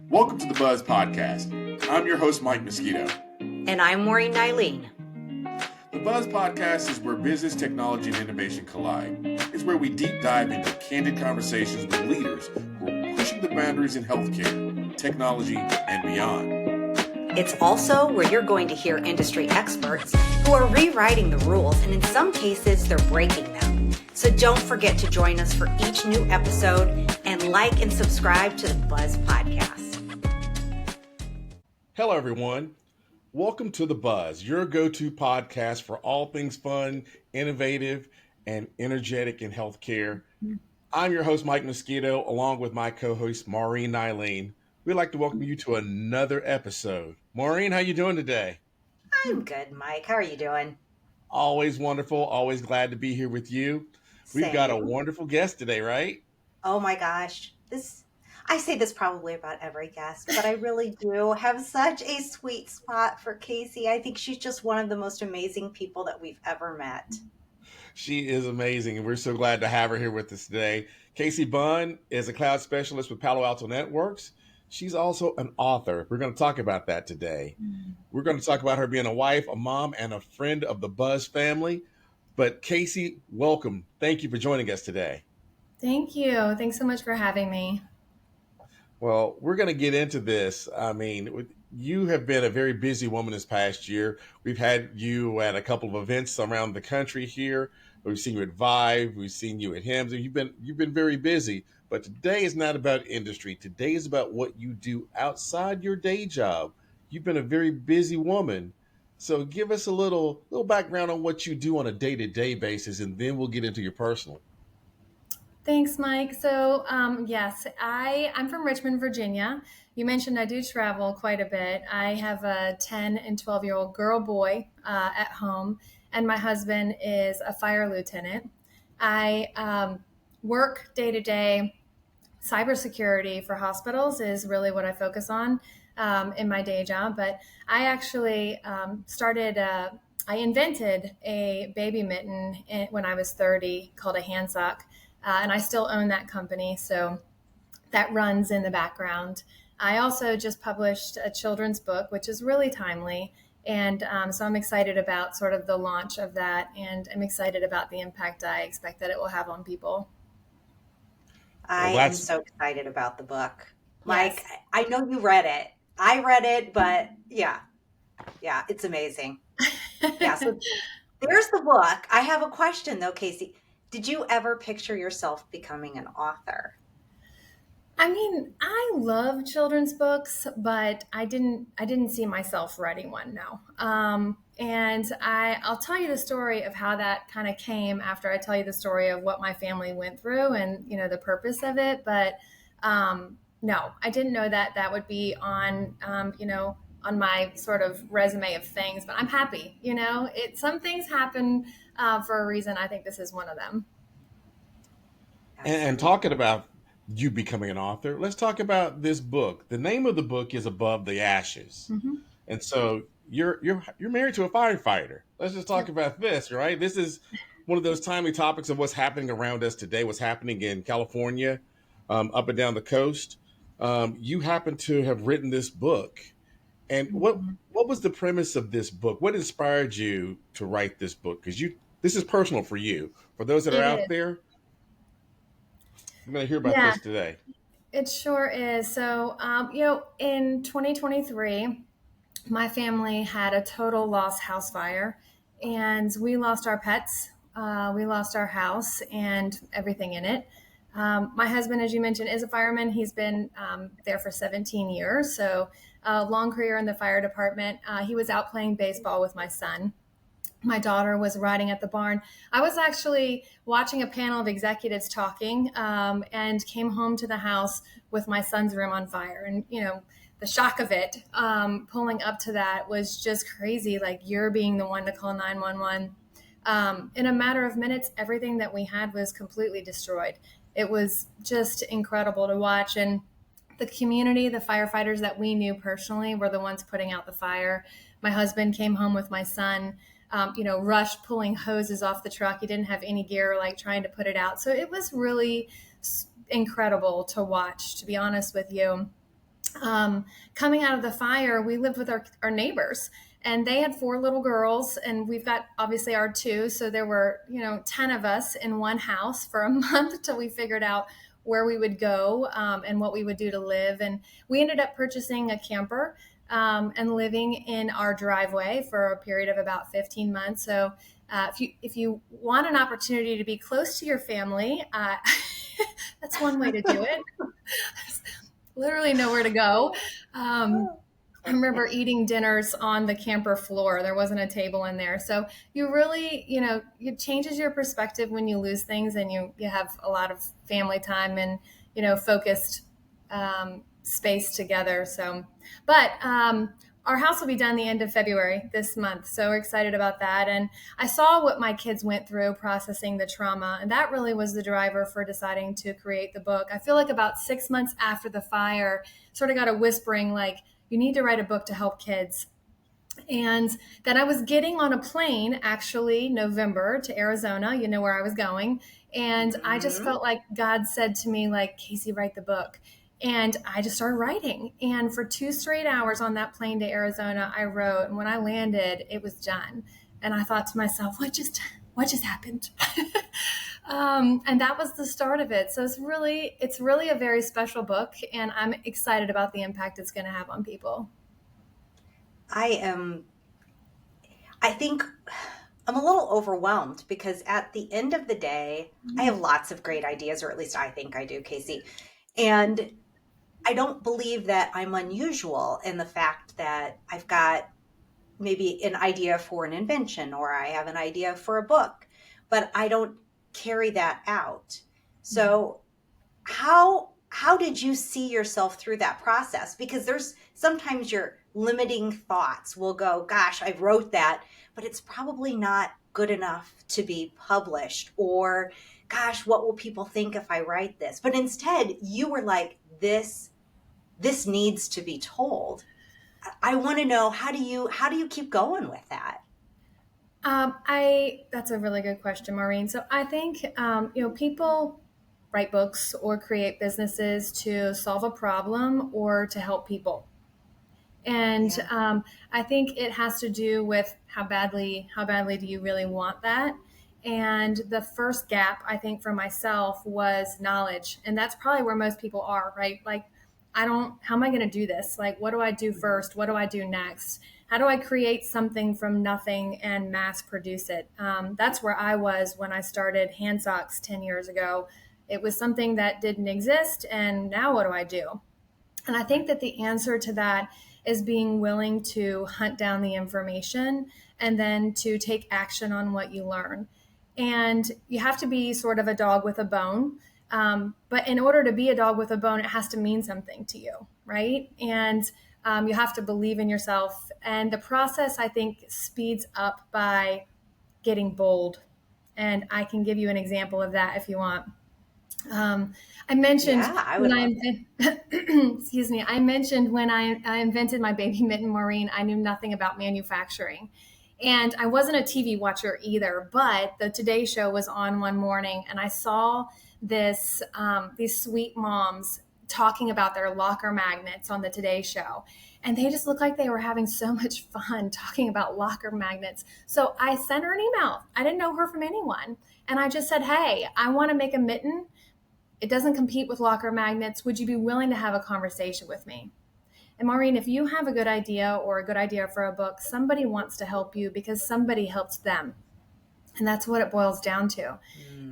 Welcome to the Buzz Podcast. I'm your host, Mosquito. And I'm Maureen Nylin. The Buzz Podcast is where business, technology, and innovation collide. It's where we deep dive into candid conversations with leaders who are pushing the boundaries in healthcare, technology, and beyond. It's also where you're going to hear industry experts who are rewriting the rules, and in some cases, they're breaking them. So don't forget to join us for each new episode and like and subscribe to the Buzz Podcast. Hello, everyone. Welcome to The Buzz, your go-to podcast for all things fun, innovative, and energetic in healthcare. I'm your host, Mike Mosquito, along with my co-host, Maureen Nylin. We'd like to welcome you to another episode. Maureen, how you doing today? I'm good, Mike. How are you doing? Always wonderful. Always glad to be here with you. We've got a wonderful guest today, right? Oh my gosh. I say this probably about every guest, but I really do have such a sweet spot for Casey. I think she's just one of the most amazing people that we've ever met. She is amazing, and we're so glad to have her here with us today. Casey Bunn is a cloud specialist with Palo Alto Networks. She's also an author. We're going to talk about that today. We're going to talk about her being a wife, a mom, and a friend of the Buzz family. But Casey, welcome. Thank you for joining us today. Thank you. Thanks so much for having me. Well, we're going to get into this. I mean, you have been a very busy woman this past year. We've had you at a couple of events around the country here. We've seen you at Vive. We've seen you at HIMSS. You've been very busy. But today is not about industry. Today is about what you do outside your day job. You've been a very busy woman. So give us a little background on what you do on a day-to-day basis, and then we'll get into your personal. Thanks, Mike. So, yes, I'm from Richmond, Virginia. You mentioned I do travel quite a bit. I have a 10 and 12-year-old girl boy at home, and my husband is a fire lieutenant. I work day-to-day. Cybersecurity for hospitals is really what I focus on in my day job. But I actually I invented a baby mitten when I was 30 called a hand sock. And I still own that company. So that runs in the background. I also just published a children's book, which is really timely. And so I'm excited about sort of the launch of that. And I'm excited about the impact I expect that it will have on people. I am so excited about the book. Mike, Yes. I know you read it. I read it, but yeah, it's amazing. Yeah, so there's the book. I have a question though, Casey. Did you ever picture yourself becoming an author? I mean, I love children's books, but I didn't see myself writing one, no. And I'll tell you the story of how that kind of came after I tell you the story of what my family went through and, the purpose of it. But no, I didn't know that would be on, on my sort of resume of things, but I'm happy, some things happen for a reason. I think this is one of them. And talking about you becoming an author, let's talk about this book. The name of the book is Above the Ashes. Mm-hmm. And so you're married to a firefighter. Let's just talk about this, right? This is one of those timely topics of what's happening around us today, what's happening in California, up and down the coast. You happen to have written this book. And what was the premise of this book? What inspired you to write this book? Because this is personal for you. For those that are out there, I'm going to hear about this today. It sure is. So, in 2023, my family had a total loss house fire, and we lost our pets. We lost our house and everything in it. My husband, as you mentioned, is a fireman. He's been there for 17 years, so a long career in the fire department. He was out playing baseball with my son. My daughter was riding at the barn. I was actually watching a panel of executives talking and came home to the house with my son's room on fire. And, the shock of it, pulling up to that was just crazy. Like, you're being the one to call 911. In a matter of minutes, everything that we had was completely destroyed. It was just incredible to watch. And the community, the firefighters that we knew personally were the ones putting out the fire. My husband came home with my son, rushed pulling hoses off the truck. He didn't have any gear, like trying to put it out. So it was really incredible to watch, to be honest with you. Coming out of the fire, we lived with our neighbors, and they had 4 little girls, and we've got obviously our 2. So there were, 10 of us in one house for a month till we figured out where we would go, and what we would do to live. And we ended up purchasing a camper, and living in our driveway for a period of about 15 months. So if you want an opportunity to be close to your family, that's one way to do it. Literally nowhere to go. I remember eating dinners on the camper floor. There wasn't a table in there. So you really, it changes your perspective when you lose things, and you have a lot of family time and, focused space together. So, but our house will be done the end of February this month. So we're excited about that. And I saw what my kids went through processing the trauma, and that really was the driver for deciding to create the book. I feel like about 6 months after the fire, sort of got a whispering like, you need to write a book to help kids. And then I was getting on a plane, actually, November, to Arizona, where I was going. And I just felt like God said to me, like, Casey, write the book. And I just started writing. And for 2 straight hours on that plane to Arizona, I wrote. And when I landed, it was done. And I thought to myself, what just happened? And that was the start of it. So it's really a very special book, and I'm excited about the impact it's going to have on people. I think I'm a little overwhelmed because at the end of the day, I have lots of great ideas, or at least I think I do, Casey. And I don't believe that I'm unusual in the fact that I've got maybe an idea for an invention, or I have an idea for a book, but I don't carry that out. So how did you see yourself through that process? Because there's sometimes your limiting thoughts will go, gosh, I wrote that, but it's probably not good enough to be published, or gosh, what will people think if I write this? But instead you were like, this needs to be told. I want to know, how do you keep going with that? That's a really good question, Maureen. So I think, people write books or create businesses to solve a problem or to help people. And I think it has to do with how badly do you really want that? And the first gap, I think, for myself was knowledge. And that's probably where most people are, right? Like, how am I going to do this? Like, what do I do first? What do I do next? How do I create something from nothing and mass produce it? That's where I was when I started Hand Socks 10 years ago. It was something that didn't exist. And now what do I do? And I think that the answer to that is being willing to hunt down the information and then to take action on what you learn. And you have to be sort of a dog with a bone. But in order to be a dog with a bone, it has to mean something to you, right? And you have to believe in yourself. And the process, I think, speeds up by getting bold. And I can give you an example of that if you want. I mentioned excuse me. I mentioned when I invented my baby mitten, Maureen, I knew nothing about manufacturing. And I wasn't a TV watcher either, but the Today Show was on one morning, and I saw these sweet moms talking about their locker magnets on the Today Show. And they just looked like they were having so much fun talking about locker magnets. So I sent her an email. I didn't know her from anyone. And I just said, hey, I want to make a mitten. It doesn't compete with locker magnets. Would you be willing to have a conversation with me? And Maureen, if you have a good idea or a good idea for a book, somebody wants to help you because somebody helps them. And that's what it boils down to.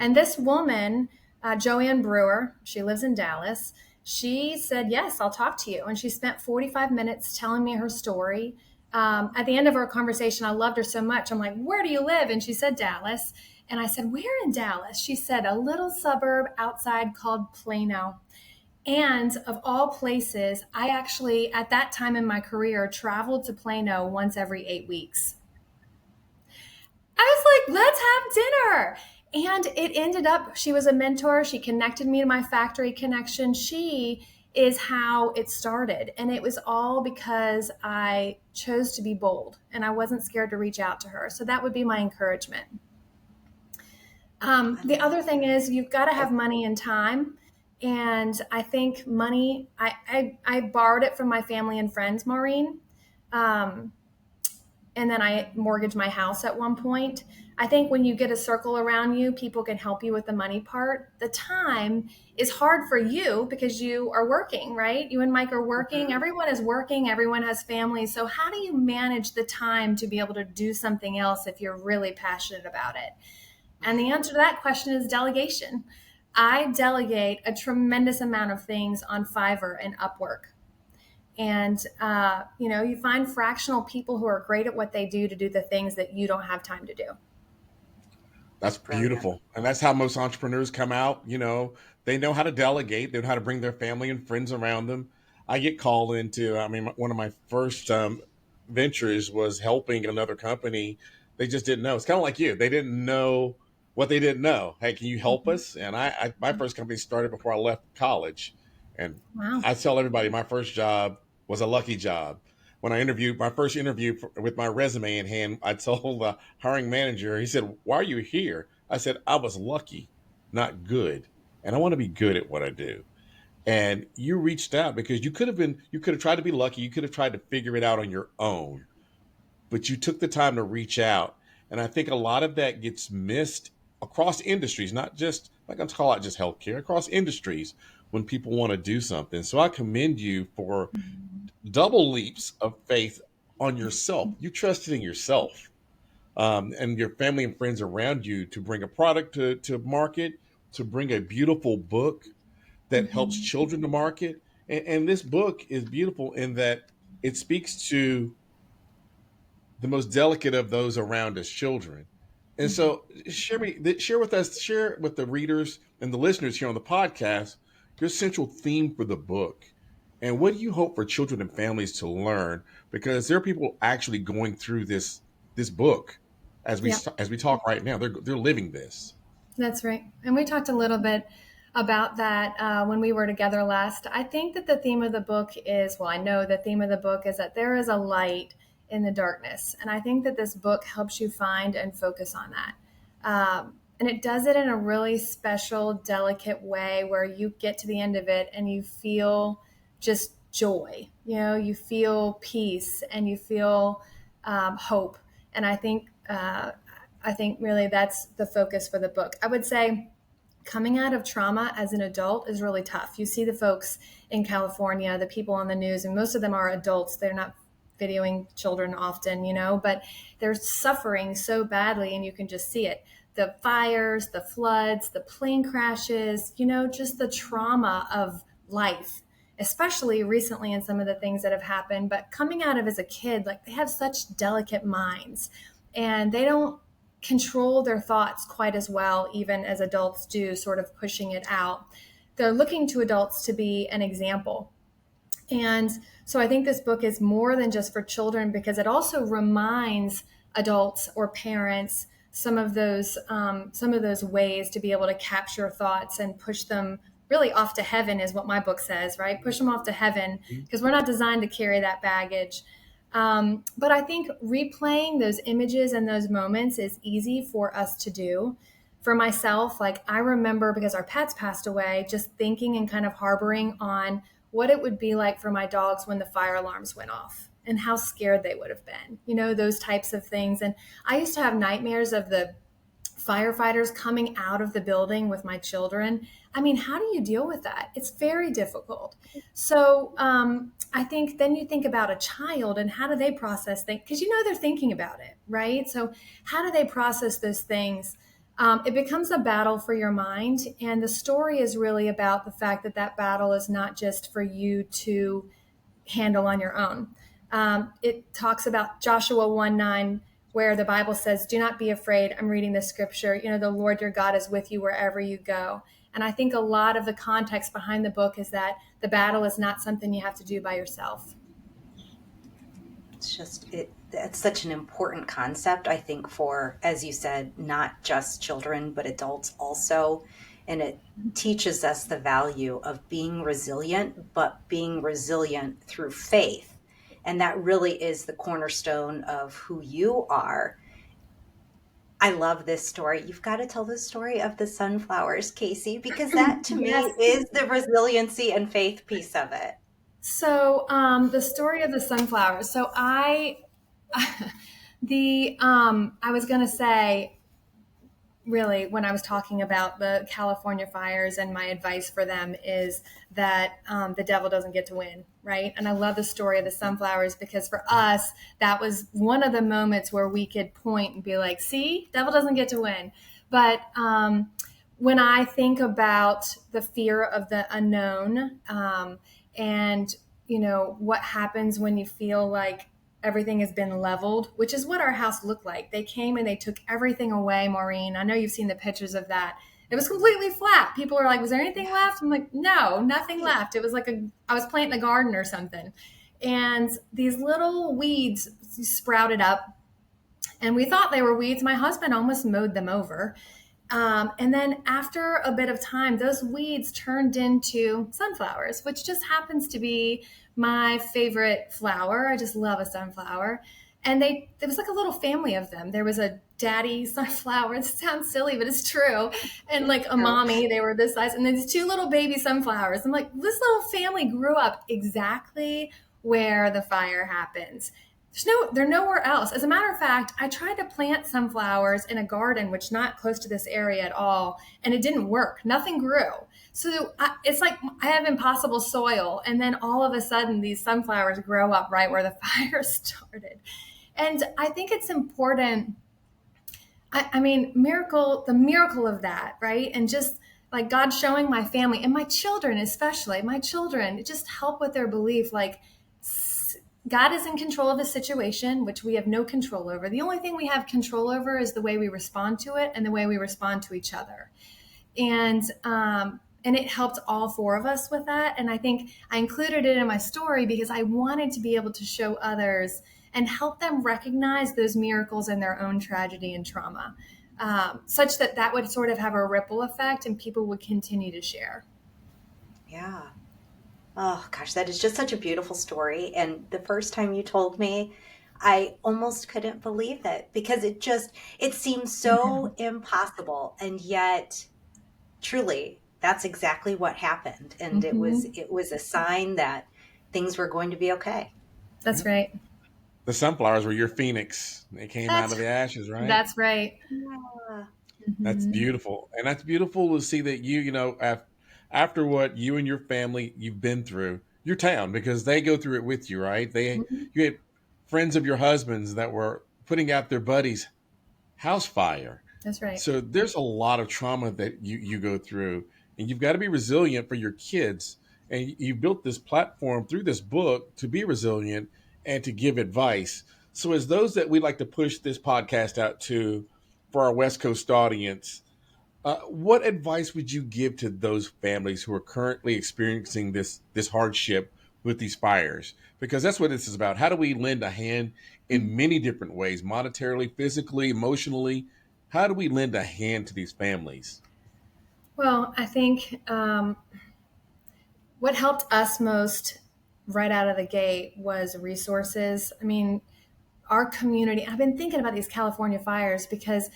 And this woman, Joanne Brewer, she lives in Dallas. She said, yes, I'll talk to you. And she spent 45 minutes telling me her story. At the end of our conversation, I loved her so much. I'm like, where do you live? And she said, Dallas. And I said, where in Dallas? She said, a little suburb outside called Plano. And of all places, I actually, at that time in my career, traveled to Plano once every 8 weeks. I was like, let's have dinner. And it ended up, she was a mentor. She connected me to my factory connection. She is how it started. And it was all because I chose to be bold and I wasn't scared to reach out to her. So that would be my encouragement. The other thing is you've got to have money and time. And I think money, I borrowed it from my family and friends, Maureen. Um, and then I mortgaged my house at one point. I think when you get a circle around you, people can help you with the money part. The time is hard for you because you are working, right? You and Mike are working. Everyone is working. Everyone has families. So how do you manage the time to be able to do something else if you're really passionate about it? And the answer to that question is delegation. I delegate a tremendous amount of things on Fiverr and Upwork. And, you find fractional people who are great at what they do to do the things that you don't have time to do. That's Brilliant. beautiful. And that's how most entrepreneurs come out. They know how to delegate, they know how to bring their family and friends around them. I get called into, I mean, one of my first ventures was helping another company. They just didn't know. It's kind of like you. They didn't know what they didn't know. Hey, can you help Mhm. us? And my first company started before I left college. And Wow. I tell everybody my first job was a lucky job. When I interviewed, my first interview with my resume in hand, I told the hiring manager, he said, "Why are you here?" I said, "I was lucky, not good. And I want to be good at what I do." And you reached out because you could have tried to be lucky. You could have tried to figure it out on your own, but you took the time to reach out. And I think a lot of that gets missed across industries, not just like I'm call it just healthcare, across industries when people want to do something. So I commend you for double leaps of faith on yourself. You trusted in yourself, and your family and friends around you to bring a product to market, to bring a beautiful book that helps Mhm. children to market. And this book is beautiful in that it speaks to the most delicate of those around us, children. And Mhm. so share with us, share with the readers and the listeners here on the podcast, your central theme for the book. And what do you hope for children and families to learn? Because there are people actually going through this book Yeah. as we talk right now. They're living this. That's right. And we talked a little bit about that when we were together last. I think that the theme of the book is, well, I know the theme of the book is that there is a light in the darkness. And I think that this book helps you find and focus on that. And it does it in a really special, delicate way where you get to the end of it and you feel just joy. You feel peace and you feel hope. And I think really that's the focus for the book. I would say coming out of trauma as an adult is really tough. You see the folks in California, the people on the news, and most of them are adults. They're not videoing children often, but they're suffering so badly and you can just see it. The fires, the floods, the plane crashes, just the trauma of life, especially recently in some of the things that have happened. But coming out of as a kid, like they have such delicate minds and they don't control their thoughts quite as well, even as adults do, sort of pushing it out. They're looking to adults to be an example. And so I think this book is more than just for children because it also reminds adults or parents some of those ways to be able to capture thoughts and push them really off to heaven is what my book says, right? Push them off to heaven because we're not designed to carry that baggage. But I think replaying those images and those moments is easy for us to do. For myself, like I remember because our pets passed away, just thinking and kind of harboring on what it would be like for my dogs when the fire alarms went off and how scared they would have been, those types of things. And I used to have nightmares of the firefighters coming out of the building with my children. I mean, how do you deal with that? It's very difficult. So I think then you think about a child and how do they process things? Because they're thinking about it, right? So how do they process those things? It becomes a battle for your mind. And the story is really about the fact that that battle is not just for you to handle on your own. It talks about Joshua 1:9, where the Bible says, "Do not be afraid." I'm reading the scripture. The Lord your God is with you wherever you go. And I think a lot of the context behind the book is that the battle is not something you have to do by yourself. It's just that's such an important concept, I think, for, as you said, not just children, but adults also. And it teaches us the value of being resilient, but being resilient through faith. And that really is the cornerstone of who you are. I love this story. You've got to tell the story of the sunflowers, Casey, because that to Yes. me is the resiliency and faith piece of it. So, the story of the sunflowers. So I was going to say, really, when I was talking about the California fires, and my advice for them is that the devil doesn't get to win, right? And I love the story of the sunflowers because for us, that was one of the moments where we could point and be like, see, devil doesn't get to win. But when I think about the fear of the unknown, and what happens when you feel like everything has been leveled, which is what our house looked like. They came and they took everything away, Maureen. I know you've seen the pictures of that. It was completely flat. People were like, was there anything left? I'm like, no, nothing left. It was like I was planting a garden or something. And these little weeds sprouted up, and we thought they were weeds. My husband almost mowed them over. And then after a bit of time, those weeds turned into sunflowers, which just happens to be my favorite flower. I just love a sunflower. And there was like a little family of them. There was a daddy sunflower. It sounds silly, but it's true. And like a mommy, they were this size. And then these two little baby sunflowers. I'm like, this little family grew up exactly where the fire happens. They're nowhere else. As a matter of fact, I tried to plant sunflowers in a garden, which not close to this area at all, and it didn't work. Nothing grew. So it's like I have impossible soil, and then all of a sudden these sunflowers grow up right where the fire started. And I think it's important. I mean, the miracle of that, right? And just like God showing my family and my children, especially my children, just help with their belief, like God is in control of the situation, which we have no control over. The only thing we have control over is the way we respond to it and the way we respond to each other. And it helped all four of us with that. And I think I included it in my story because I wanted to be able to show others and help them recognize those miracles in their own tragedy and trauma, such that would sort of have a ripple effect and people would continue to share. Yeah. Oh gosh, that is just such a beautiful story. And the first time you told me, I almost couldn't believe it because it seems so impossible. And yet truly that's exactly what happened. And it was a sign that things were going to be okay. That's right. The sunflowers were your phoenix. They came out of the ashes, right? That's right. Yeah. That's beautiful. And that's beautiful to see that after what you and your family you've been through, your town, because they go through it with you, right? You had friends of your husband's that were putting out their buddies' house fire. That's right. So there's a lot of trauma that you go through, and you've got to be resilient for your kids. And you built this platform through this book to be resilient and to give advice. So as those that we like to push this podcast out to for our West Coast audience, what advice would you give to those families who are currently experiencing this hardship with these fires? Because that's what this is about. How do we lend a hand in many different ways, monetarily, physically, emotionally? How do we lend a hand to these families? Well, I think what helped us most right out of the gate was resources. I mean, our community, I've been thinking about these California fires because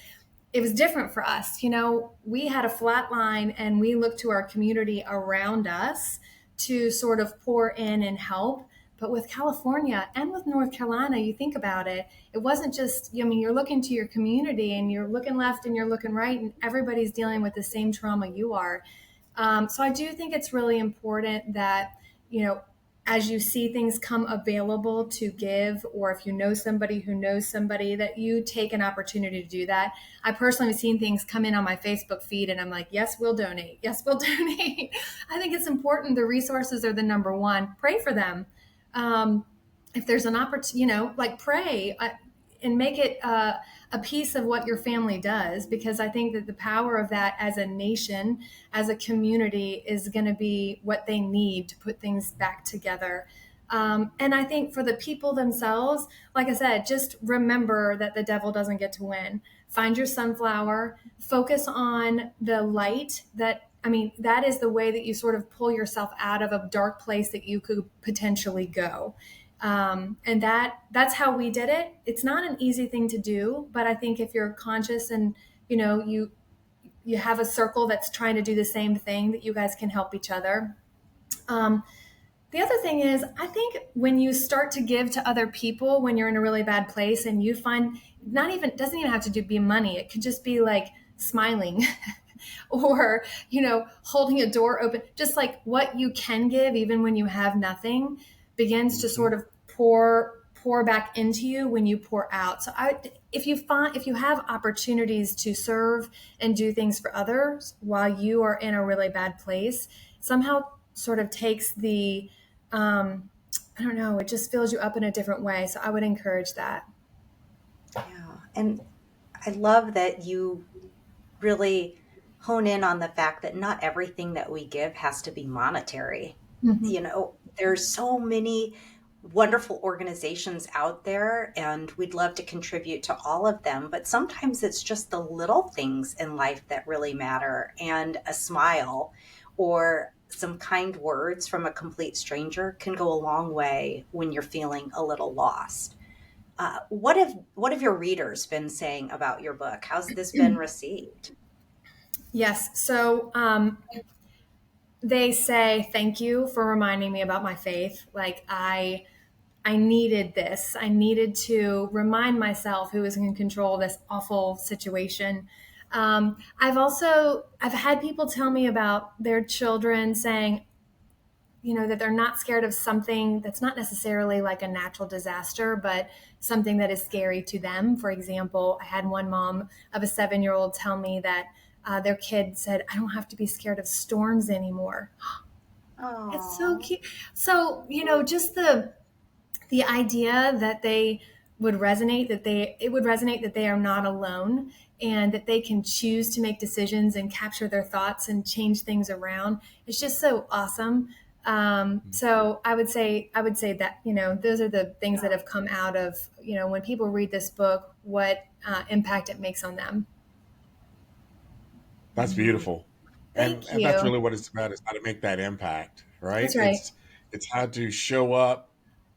it was different for us. We had a flat line and we looked to our community around us to sort of pour in and help. But with California and with North Carolina, you think about it, it wasn't just, you're looking to your community and you're looking left and you're looking right and everybody's dealing with the same trauma you are. So I do think it's really important that, as you see things come available to give, or if you know somebody who knows somebody, that you take an opportunity to do that. I personally have seen things come in on my Facebook feed and I'm like, yes, we'll donate. Yes, we'll donate. I think it's important. The resources are the number one. Pray for them. If there's an opportunity, pray and make it a piece of what your family does, because I think that the power of that as a nation, as a community, is going to be what they need to put things back together. And I think for the people themselves, like I said, just remember that the devil doesn't get to win. Find your sunflower, focus on the light that is the way that you sort of pull yourself out of a dark place that you could potentially go. And that's how we did it. It's not an easy thing to do, but I think if you're conscious and you have a circle that's trying to do the same thing, that you guys can help each other. Um, the other thing is, I think when you start to give to other people when you're in a really bad place, and you find, not even, doesn't even have to be money. It could just be like smiling or, holding a door open, just like what you can give, even when you have nothing, begins to sort of pour back into you when you pour out. So if you have opportunities to serve and do things for others while you are in a really bad place, somehow sort of takes the, I don't know, it just fills you up in a different way. So I would encourage that. Yeah. And I love that you really hone in on the fact that not everything that we give has to be monetary. There's so many wonderful organizations out there, and we'd love to contribute to all of them, but sometimes it's just the little things in life that really matter, and a smile or some kind words from a complete stranger can go a long way when you're feeling a little lost. What have your readers been saying about your book? How's this been received? Yes. So they say, thank you for reminding me about my faith. Like I needed this. I needed to remind myself who was in control of this awful situation. I've had people tell me about their children saying, that they're not scared of something that's not necessarily like a natural disaster, but something that is scary to them. For example, I had one mom of a 7-year-old tell me that their kid said, I don't have to be scared of storms anymore. It's so Oh, cute. So, just the idea that they would resonate, it would resonate that they are not alone, and that they can choose to make decisions and capture their thoughts and change things around. It's just so awesome. So I would say that, those are the things that have come out of, when people read this book, what impact it makes on them. That's beautiful. And Thank and that's you. really what it's about, is how to make that impact, right? That's right. It's how to show up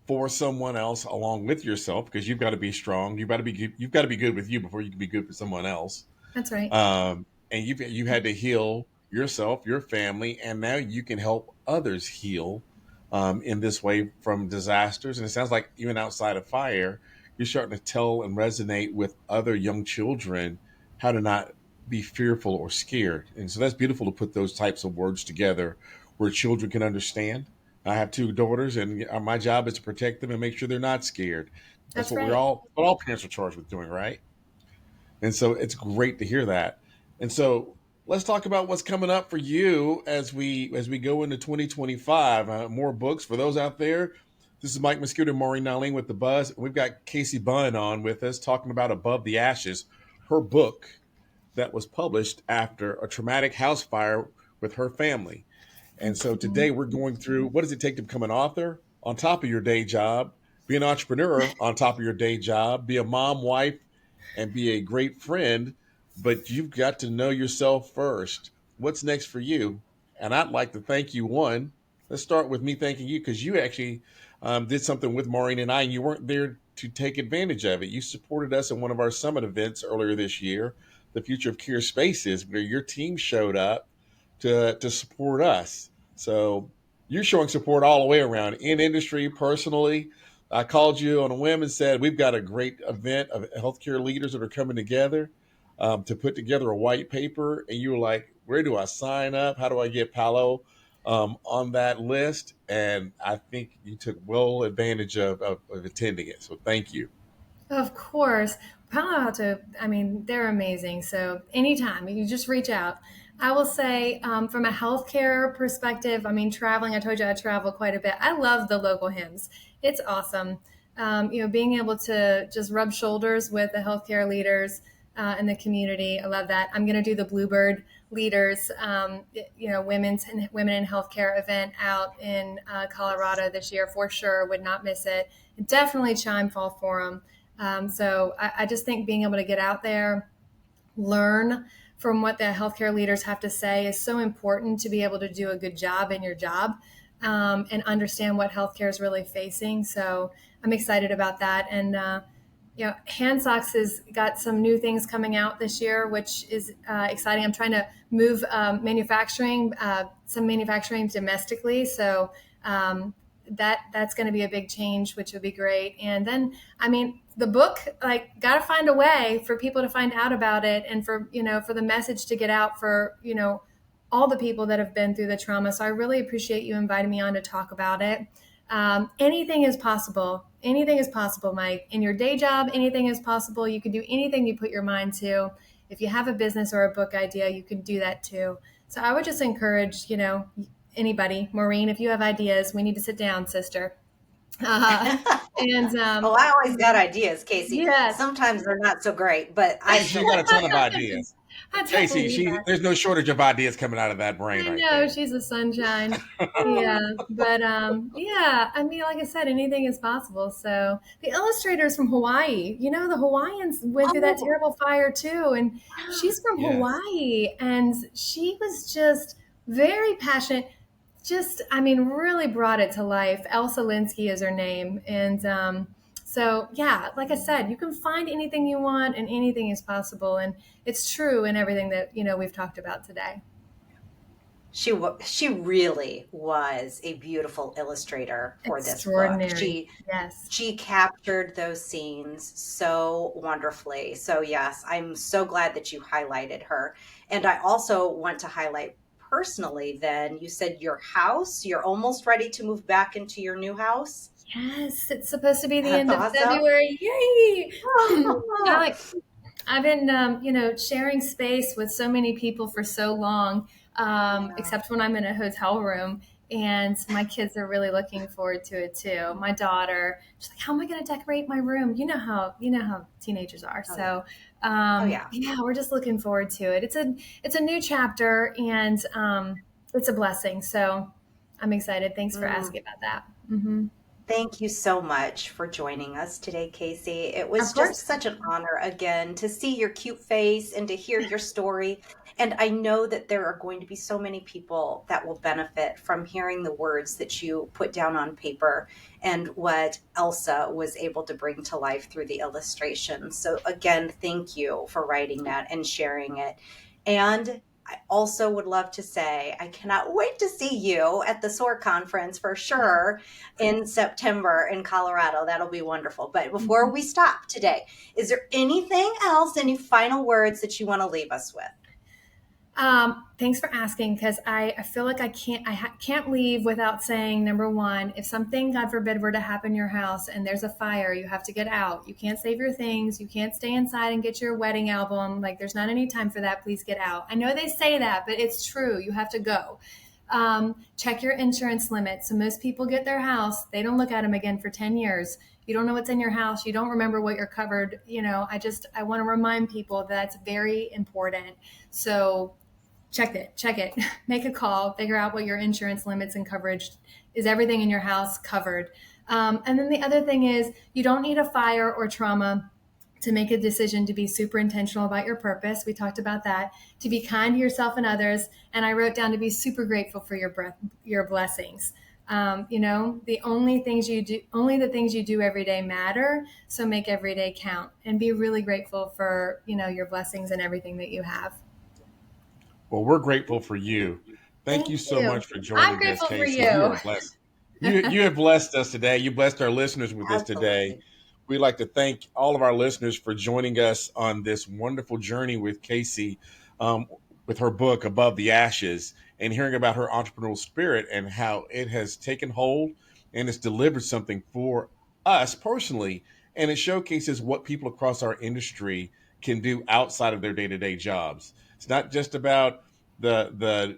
for someone else along with yourself, because you've got to be strong. You've got to be good with you before you can be good for someone else. That's right. And you had to heal yourself, your family, and now you can help others heal in this way from disasters. And it sounds like even outside of fire, you're starting to tell and resonate with other young children how to not be fearful or scared. And so that's beautiful to put those types of words together where children can understand. I have two daughters, and my job is to protect them and make sure they're not scared. That's That's what right. what all parents are charged with doing, right? And so it's great to hear that. And so let's talk about what's coming up for you as we go into 2025. More books for those out there. This is Mike Mosquito and Maureen Nylin with the Buzz. We've got Casey Bunn on with us talking about Above the Ashes, her book that was published after a traumatic house fire with her family. And so today we're going through, what does it take to become an author on top of your day job, be an entrepreneur on top of your day job, be a mom, wife, and be a great friend. But you've got to know yourself first. What's next for you? And I'd like to thank you. One, let's start with me thanking you, because you actually did something with Maureen and I, and you weren't there to take advantage of it. You supported us in one of our summit events earlier this year, the Future of Care Spaces, where your team showed up to support us. So you're showing support all the way around in industry, personally. I called you on a whim and said, we've got a great event of healthcare leaders that are coming together to put together a white paper. And you were like, where do I sign up? How do I get Palo on that list? And I think you took well advantage of attending it. So thank you. Of course. Palo Alto, I mean, they're amazing. So anytime you just reach out. I will say, from a healthcare perspective, I mean, traveling, I told you I travel quite a bit. I love the local hymns. It's awesome. Being able to just rub shoulders with the healthcare leaders in the community. I love that. I'm going to do the Bluebird leaders, women in healthcare event out in Colorado this year for sure. Would not miss it. Definitely Chime Fall Forum. So I just think being able to get out there, learn from what the healthcare leaders have to say is so important to be able to do a good job in your job. and understand what healthcare is really facing. So I'm excited about that. And Hand Socks has got some new things coming out this year, which is exciting. I'm trying to move some manufacturing domestically. So that's going to be a big change, which would be great. And then, the book, got to find a way for people to find out about it, and for the message to get out for all the people that have been through the trauma. So I really appreciate you inviting me on to talk about it. Anything is possible. Anything is possible, Mike. In your day job, anything is possible. You can do anything you put your mind to. If you have a business or a book idea, you can do that too. So I would just encourage, anybody, Maureen, if you have ideas, we need to sit down, sister. I always got ideas, Casey. Yes. Sometimes they're not so great, but She's got a ton of ideas. Casey, there's no shortage of ideas coming out of that brain. I know, she's a sunshine. Yeah, but like I said, anything is possible. So the illustrator's from Hawaii. The Hawaiians went through that terrible fire too, and she's from Hawaii, and she was just very passionate. Really brought it to life. Elsa Linsky is her name, and like I said, you can find anything you want, and anything is possible, and it's true in everything that we've talked about today. She really was a beautiful illustrator for this book. She captured those scenes so wonderfully. So yes, I'm so glad that you highlighted her. And I also want to highlight personally, then you said your house, you're almost ready to move back into your new house. Yes, it's supposed to be the end of February. Yay! I've been, sharing space with so many people for so long, except when I'm in a hotel room. And my kids are really looking forward to it too. My daughter, she's like, "How am I going to decorate my room?" You know how teenagers are. We're just looking forward to it. It's a new chapter, and it's a blessing. So I'm excited. Thanks for asking about that. Mm-hmm. Thank you so much for joining us today, Casey. It was just such an honor again to see your cute face and to hear your story. And I know that there are going to be so many people that will benefit from hearing the words that you put down on paper and what Elsa was able to bring to life through the illustrations. So again, thank you for writing that and sharing it. And I also would love to say, I cannot wait to see you at the SOAR conference for sure in September in Colorado. That'll be wonderful. But before we stop today, is there anything else, any final words that you want to leave us with? Thanks for asking, because I feel like I can't leave without saying, number one, if something, God forbid, were to happen in your house and there's a fire, you have to get out. You can't save your things. You can't stay inside and get your wedding album. There's not any time for that. Please get out. I know they say that, but it's true. You have to go. Check your insurance limit. So most people get their house. They don't look at them again for 10 years. You don't know what's in your house. You don't remember what you're covered. I want to remind people that's very important. So check it, make a call, figure out what your insurance limits and coverage is. Everything in your house covered. And then the other thing is, you don't need a fire or trauma to make a decision to be super intentional about your purpose. We talked about that, to be kind to yourself and others. And I wrote down to be super grateful for your blessings. The only things you do every day matter. So make every day count and be really grateful for, your blessings and everything that you have. Well, we're grateful for you. Thank you so much for joining us, Casey. For you. You are blessed. You have blessed us today. You blessed our listeners with this today. We'd like to thank all of our listeners for joining us on this wonderful journey with Casey, with her book, Above the Ashes, and hearing about her entrepreneurial spirit and how it has taken hold and it's delivered something for us personally. And it showcases what people across our industry can do outside of their day-to-day jobs. It's not just about the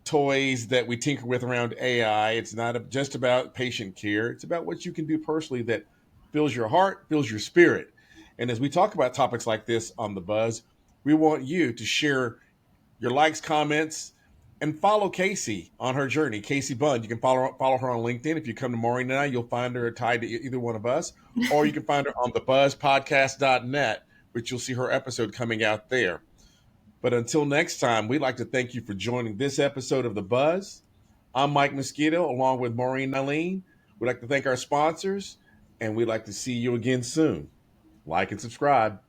toys that we tinker with around AI. It's not just about patient care. It's about what you can do personally that fills your heart, fills your spirit. And as we talk about topics like this on The Buzz, we want you to share your likes, comments, and follow Casey on her journey. Casey Bunn. You can follow her on LinkedIn. If you come to Maureen and I, you'll find her tied to either one of us, or you can find her on thebuzzpodcast.net, which you'll see her episode coming out there. But until next time, we'd like to thank you for joining this episode of The Buzz. I'm Mike Mosquito, along with Maureen Nylin. We'd like to thank our sponsors, and we'd like to see you again soon. Like and subscribe.